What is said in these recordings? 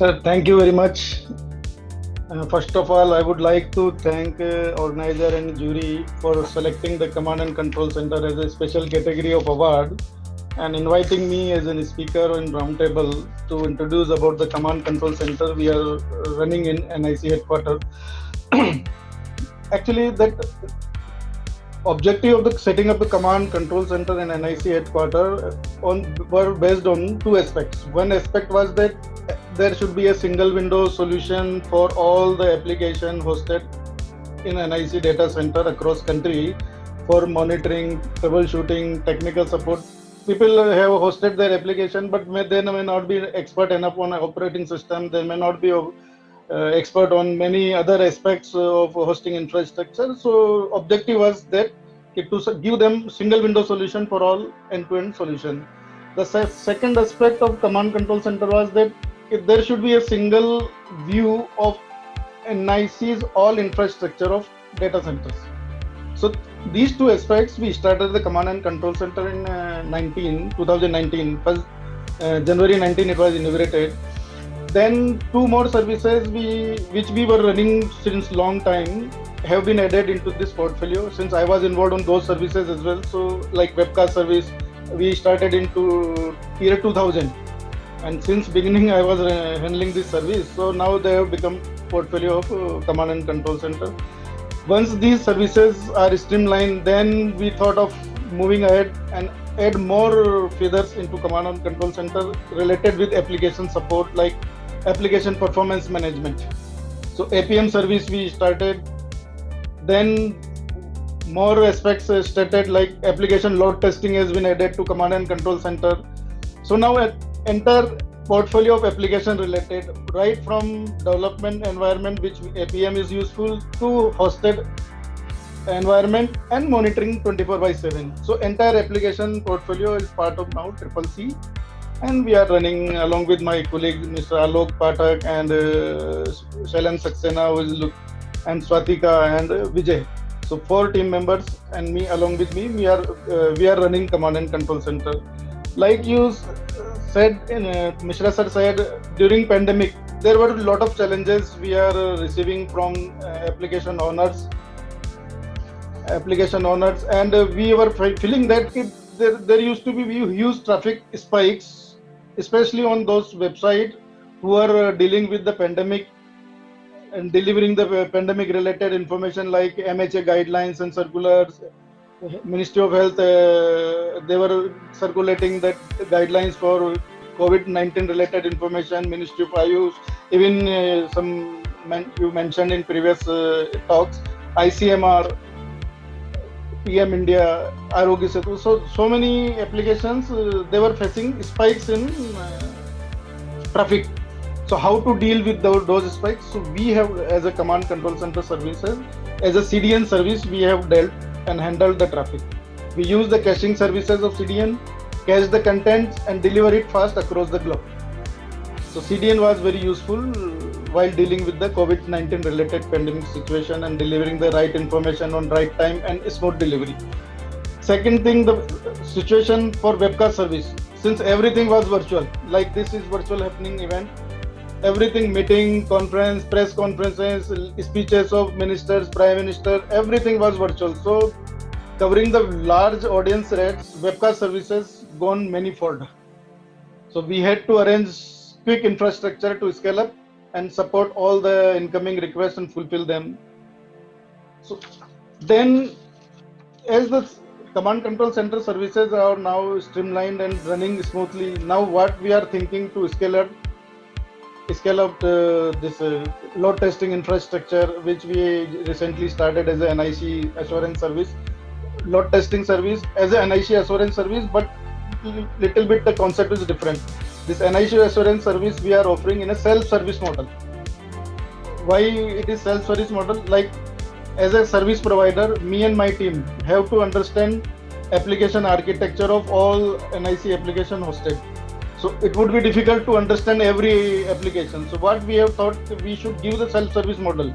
Sir, thank you very much. First of all, I would like to thank organizer and jury for selecting the Command and Control Center as a special category of award and inviting me as a speaker in roundtable to introduce about the Command Control Center we are running in NIC headquarters. Actually, that objective of the setting up the command control center in NIC headquarters were based on two aspects. One aspect was that there should be a single window solution for all the application hosted in NIC data center across country for monitoring, troubleshooting, technical support. People have hosted their application, but they may not be expert enough on operating system. They may not be expert on many other aspects of hosting infrastructure. So objective was that to give them single window solution for all end-to-end solution. The second aspect of command control center was that there should be a single view of NIC's all infrastructure of data centers. So these two aspects, we started the command and control center in 2019. First, January 19 it was inaugurated. Then two more services which we were running since long time have been added into this portfolio since I was involved on those services as well. So like webcast service, we started into year 2000, and since beginning I was handling this service. So now they have become portfolio of command and control center. Once these services are streamlined, then we thought of moving ahead and add more feathers into command and control center related with application support like application performance management. So APM service we started. Then more aspects started like application load testing has been added to command and control center. So now entire portfolio of application related, right from development environment which APM is useful to hosted environment and monitoring 24/7. So entire application portfolio is part of now CCC, and we are running along with my colleagues Mr. Alok Pathak and Shailen Saxena and Swatika and Vijay. So 4 team members and me along with me, we are running command and control center. Like you said, Mishra sir said, during pandemic there were a lot of challenges we are receiving from application owners, and we were feeling that there used to be huge traffic spikes, especially on those websites who are dealing with the pandemic and delivering the pandemic related information like MHA guidelines and circulars. Ministry of Health, they were circulating that guidelines for COVID-19 related information. Ministry of Ayush, even you mentioned in previous talks, ICMR, PM India, Arogya Setu. So many applications, they were facing spikes in traffic. So how to deal with those spikes? So we have, as a command control center services, as a CDN service, we have dealt and handled the traffic. We use the caching services of CDN, cache the contents and deliver it fast across the globe. So CDN was very useful while dealing with the COVID-19 related pandemic situation and delivering the right information on right time and smooth delivery. Second thing, the situation for webcast service. Since everything was virtual, like this is virtual happening event, everything, meeting, conference, press conferences, speeches of ministers, prime minister, everything was virtual. So covering the large audience rates, webcast services gone manifold. So we had to arrange quick infrastructure to scale up and support all the incoming requests and fulfill them. So then, as the command control center services are now streamlined and running smoothly, now what we are thinking to scale up this load testing infrastructure, which we recently started as a NIC assurance service, load testing service as a NIC assurance service, but little bit the concept is different. This NIC assurance service we are offering in a self-service model. Why it is self-service model? Like as a service provider, me and my team have to understand application architecture of all NIC application hosted. So it would be difficult to understand every application. So what we have thought, we should give the self-service model.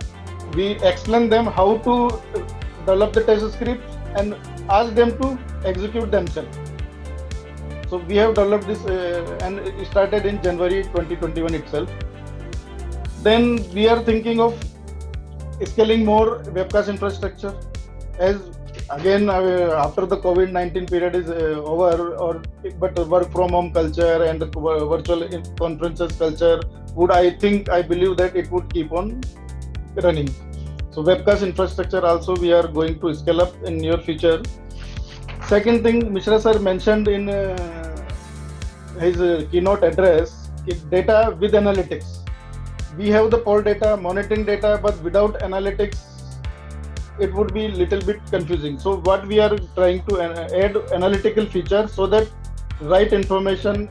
We explain them how to develop the test scripts and ask them to execute themselves. So we have developed this and it started in January 2021 itself. Then we are thinking of scaling more webcast infrastructure, as again after the COVID-19 period is over, or but work from home culture and the virtual conferences culture would, I believe that it would keep on running. So webcast infrastructure also we are going to scale up in near future. Second thing Mishra sir mentioned in his keynote address, data with analytics. We have the poll data, monitoring data, but without analytics, it would be little bit confusing. So what we are trying to add analytical features so that right information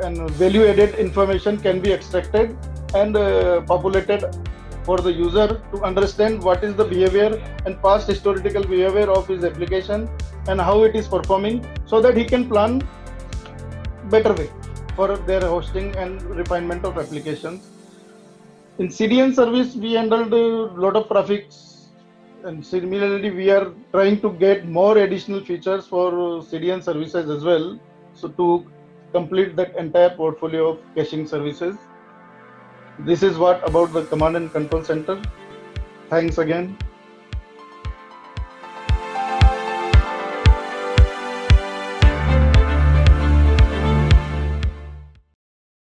and value added information can be extracted and populated for the user to understand what is the behavior and past historical behavior of his application and how it is performing, so that he can plan better way for their hosting and refinement of applications. In CDN service, we handled a lot of traffics, and similarly, we are trying to get more additional features for CDN services as well. So to complete that entire portfolio of caching services. This is what about the command and control center. Thanks again.